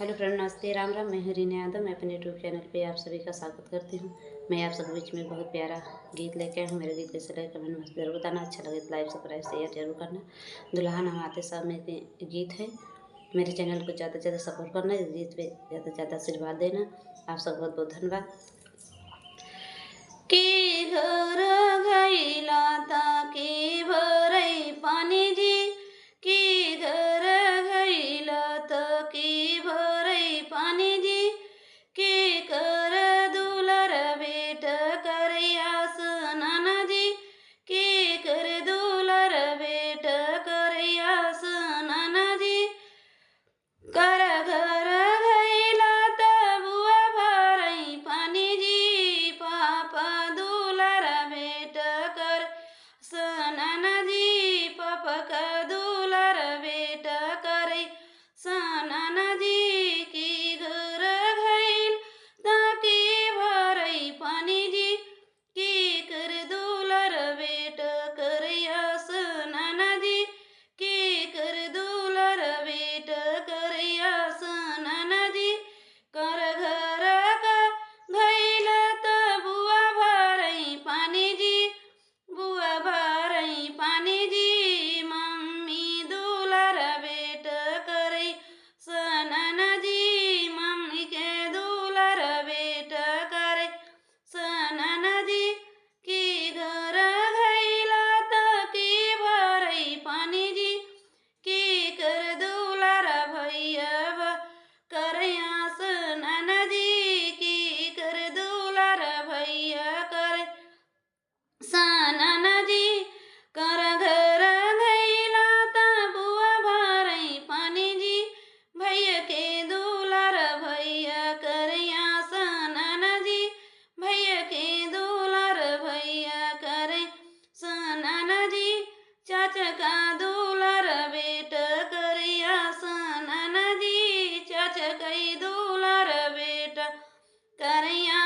Hello friend, नमस्ते, राम राम। मैं हूं रीना यादव। मैं अपने यूट्यूब चैनल पे आप सभी का स्वागत करती हूं। मैं आप सबके बीच में बहुत प्यारा गीत लेके आई हूँ। मेरे गीत कैसे लगे कमेंट में जरूर बताना। अच्छा लगे तो लाइक सब्सक्राइब शेयर जरूर करना। दुल्हन हम आते सब मेरे गीत है। मेरे चैनल को ज़्यादा से ज़्यादा सपोर्ट करना। इस गीत पे ज़्यादा से ज़्यादा आशीर्वाद देना। आप सब बहुत बहुत धन्यवाद। के घर गईला ता के भरै पानी जी, के घर गईला ता के भरै पानी जी, के कर दुलर बेट करयास नाना जी, के कर दुलर बेट करयास नाना जी, कर घर गईला त बुआ भरै पानी जी, पापा दुलर बेट कर सनाना जी, पापा का दुलर बेट करे सनाना जी, की घर गईल ताके भरै पानी जी, की कर दुलर बेट करयास नाना जी, की कर दुलर बेट करयास नाना जी, कर घर का गईल त बुआ भरै पानी जी, बुआ भरै पानी जी, मम्मी दुलर बेट करे सनाना जी, मम्मी के दुलर बेट करे सनाना जी, की घर गईला त के भरै पानी जी, की कर दुलर भैया करयास नाना जी, की कर दुलर भैया करे सनाना जी, कर घर गईला त बुआ भरै पानी जी, भैया के दुलर भैया करयास नाना जी, भैया के दुलर भैया करे सनाना जी, चाचा का दुलर बेट करयास नाना जी, चाचा कई दुलर बेट करया